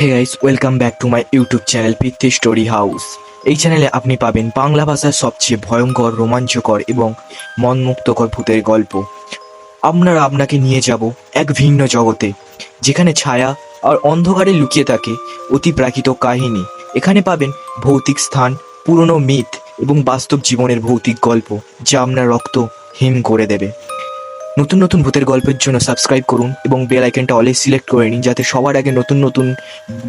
Hey guys, welcome back to my YouTube channel পিতৃ story house. এই চ্যানেলে আপনি পাবেন বাংলা ভাষার সবচেয়ে ভয়ঙ্কর, রোমাঞ্চকর এবং মনমুগ্ধকর ভূতের গল্প। আমরা আপনাকে নিয়ে যাব এক ভিন্ন জগতে, যেখানে ছায়া আর অন্ধকারে লুকিয়ে থাকে অতিপ্রাকৃত কাহিনী। এখানে পাবেন ভৌতিক স্থান, পুরনো মিথ এবং বাস্তব জীবনের ভৌতিক গল্প, যা আপনার রক্ত হিম করে দেবে। নতুন নতুন ভূতের গল্পের জন্য সাবস্ক্রাইব করুন এবং বেল আইকনটা অলে সিলেক্ট করে নিন, যাতে সবার আগে নতুন নতুন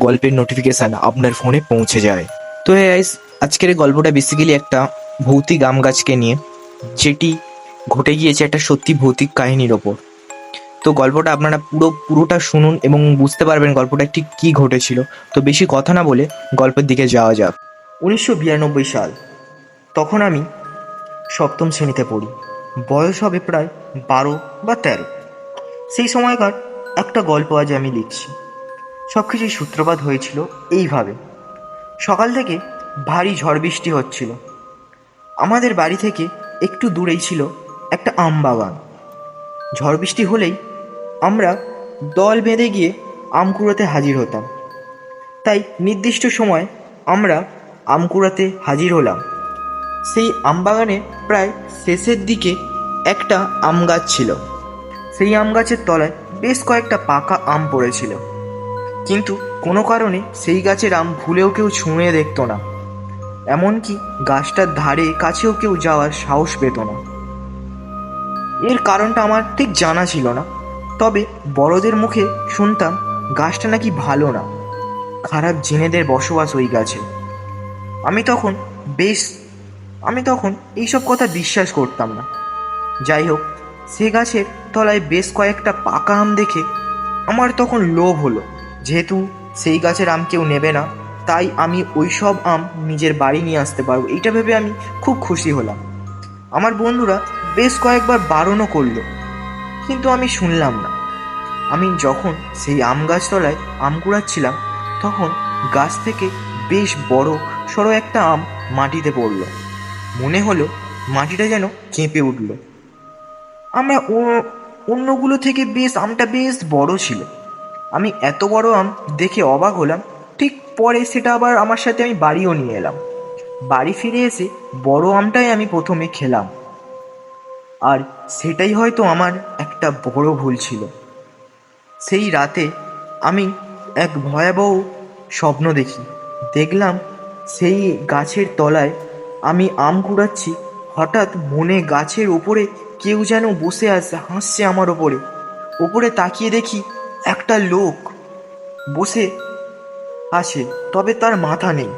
গল্পের নোটিফিকেশান আপনার ফোনে পৌঁছে যায়। তো গাইস, আজকের এই গল্পটা বেসিক্যালি একটা ভৌতিক আম গাছকে নিয়ে, যেটি ঘটে গিয়েছে একটা সত্যি ভৌতিক কাহিনীর ওপর। তো গল্পটা আপনারা পুরোটা শুনুন এবং বুঝতে পারবেন গল্পটা ঠিক কী ঘটেছিল। তো বেশি কথা না বলে গল্পের দিকে যাওয়া যাক। 1992 সাল। তখন আমি সপ্তম শ্রেণীতে পড়ি। বয়স হবে প্রায় 12 বা 13। সেই সময়কার একটা গল্প আজ আমি লিখছি। সব কিছুই সূত্রপাত হয়েছিল এইভাবে। সকাল থেকে ভারী ঝড় বৃষ্টি হচ্ছিল। আমাদের বাড়ি থেকে একটু দূরেই ছিল একটা আম বাগান। ঝড় বৃষ্টি হলেই আমরা দল বেঁধে গিয়ে আম কুড়োতে হাজির হতাম। তাই নির্দিষ্ট সময় আমরা আম কুড়াতে হাজির হলাম। সেই আম বাগানের প্রায় শেষের দিকে একটা আম গাছ ছিল। সেই আম গাছের তলায় বেশ কয়েকটা পাকা আম পড়েছিল, কিন্তু কোনো কারণে সেই গাছের আম ভুলেও কেউ ছুঁয়ে দেখতো না। এমনকি গাছটার ধারে কাছেও কেউ যাওয়ার সাহস পেত না। এর কারণটা আমার ঠিক জানা ছিল না, তবে বড়দের মুখে শুনতাম গাছটা নাকি ভালো না, খারাপ জিনেদের বসবাস ওই গাছে। আমি তখন বেশ আমি তখন এইসব কথা বিশ্বাস করতাম না। যাই হোক, সে গাছের তলায় বেশ কয়েকটা পাকা আম দেখে আমার তখন লোভ হলো। যেহেতু সেই গাছের আম কেউ নেবে না, তাই আমি ওই সব আম নিজের বাড়ি নিয়ে আসতে পারবো, এইটা ভেবে আমি খুব খুশি হলাম। আমার বন্ধুরা বেশ কয়েকবার বারণও করলো, কিন্তু আমি শুনলাম না। আমি যখন সেই আম গাছতলায় আম কুড়াচ্ছিলাম, তখন গাছ থেকে বেশ বড় সড়ো একটা আম মাটিতে পড়ল। মনে হলো মাটিটা যেন কেঁপে উঠল। আমরা অন্যগুলো থেকে আমটা বেশ বড় ছিল। আমি এত বড় আম দেখে অবাক হলাম। ঠিক পরে সেটা আবার আমার সাথে আমি বাড়িও নিয়ে এলাম। বাড়ি ফিরে এসে বড় আমটাই আমি প্রথমে খেলাম। আর সেটাই হয়তো আমার একটা বড় ভুল ছিল। সেই রাতে আমি এক ভয়াবহ স্বপ্ন দেখি। দেখলাম সেই গাছের তলায় আমি আম কুড়াচ্ছি। হঠাৎ মনে গাছের ওপরে কেউ যেন বসে আছে, হাসছে আমার ওপরে। ওপরে তাকিয়ে দেখি একটা লোক বসে আছে, তবে তার মাথা নেই।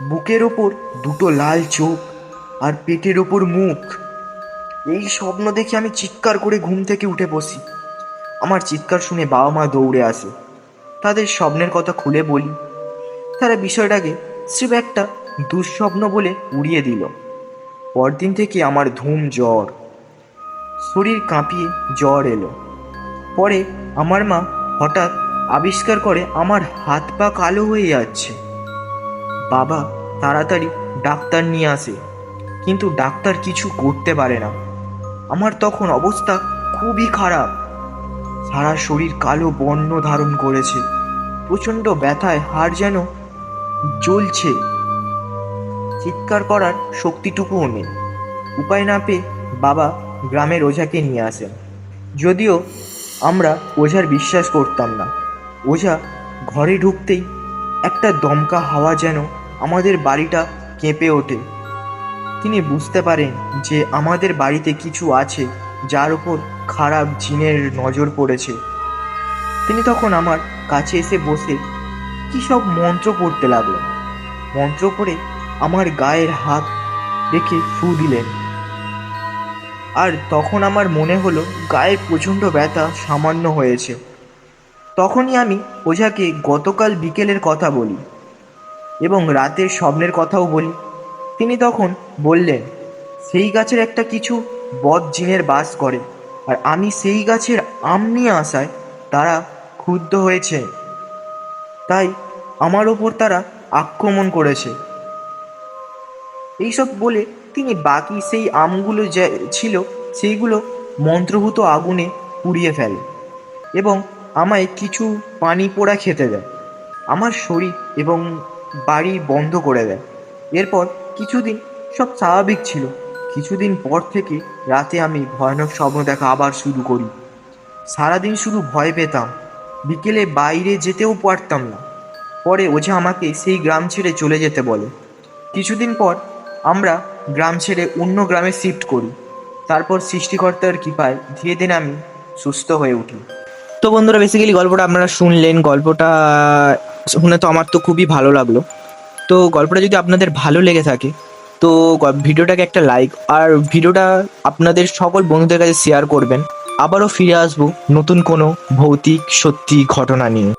বুকের ওপর দুটো লাল চোখ আর পেটের ওপর মুখ। এই স্বপ্ন দেখে আমি চিৎকার করে ঘুম থেকে উঠে বসি। আমার চিৎকার শুনে বাবা মা দৌড়ে আসে। তাদের স্বপ্নের কথা খুলে বলি। তারা বিষয়টাকে স্রেফ একটা দুঃস্বপ্ন বলে উড়িয়ে দিল। পরদিন থেকে আমার ধুম জ্বর, শরীর কাঁপিয়ে জ্বর এলো। পরে আমার মা হঠাৎ আবিষ্কার করে আমার হাত পা কালো হয়ে যাচ্ছে। বাবা তাড়াতাড়ি ডাক্তার নিয়ে আসে, কিন্তু ডাক্তার কিছু করতে পারে না। আমার তখন অবস্থা খুবই খারাপ। সারা শরীর কালো বর্ণ ধারণ করেছে। প্রচণ্ড ব্যথায় হাড় যেন জ্বলছে। চিৎকার করার শক্তিটুকুও নেই। উপায় না পেয়ে বাবা গ্রামের ওঝাকে নিয়ে আসেন। যদিও আমরা ওঝার বিশ্বাস করতাম না। ওঝা ঘরে ঢুকতেই একটা দমকা হাওয়া যেন আমাদের বাড়িটা কেঁপে ওঠে। তিনি বুঝতে পারেন যে আমাদের বাড়িতে কিছু আছে, যার উপর খারাপ জিনের নজর পড়েছে। তিনি তখন আমার কাছে এসে বসে কী সব মন্ত্র পড়তে লাগলেন। মন্ত্র পড়ে আমার গায়ের হাত রেখে ফু দিলেন। আর তখন আমার মনে হলো গায়ে প্রচণ্ড ব্যথা সামান্য হয়েছে। তখনই আমি ওঝাকে গতকাল বিকেলের কথা বলি এবং রাতের স্বপ্নের কথাও বলি। তিনি তখন বললেন, সেই গাছের একটা কিছু বদ জিনের বাস করে, আর আমি সেই গাছের আম নিয়ে আসায় তারা ক্ষুব্ধ হয়েছে, তাই আমার ওপর তারা আক্রমণ করেছে। এইসব বলে তিনি বাকি সেই আমগুলো যা ছিল সেইগুলো মন্ত্রভূত আগুনে পুড়িয়ে ফেলে এবং আমায় কিছু পানি পোড়া খেতে দেয়। আমার শরীর এবং বাড়ি বন্ধ করে দেয়। এরপর কিছুদিন সব স্বাভাবিক ছিল। কিছুদিন পর থেকে রাতে আমি ভয়ানক স্বপ্ন দেখা আবার শুরু করি। সারাদিন শুধু ভয় পেতাম, বিকেলে বাইরে যেতেও পারতাম না। পরে ওঝা আমাকে সেই গ্রাম ছেড়ে চলে যেতে বলে। কিছুদিন পর আমরা গ্রাম ছেড়ে অন্য গ্রামে শিফট করি। তারপর সৃষ্টিকর্তার কৃপায় ধীরে ধীরে আমি সুস্থ হয়ে উঠি। তো বন্ধুরা, বেসিক্যালি গল্পটা আপনারা শুনলেন। গল্পটা শুনে তো আমার তো খুবই ভালো লাগলো। তো গল্পটা যদি আপনাদের ভালো লেগে থাকে তো ভিডিওটাকে একটা লাইক আর ভিডিওটা আপনাদের সকল বন্ধুদের কাছে শেয়ার করবেন। আবারও ফিরে আসবো নতুন কোনো ভৌতিক সত্যি ঘটনা নিয়ে।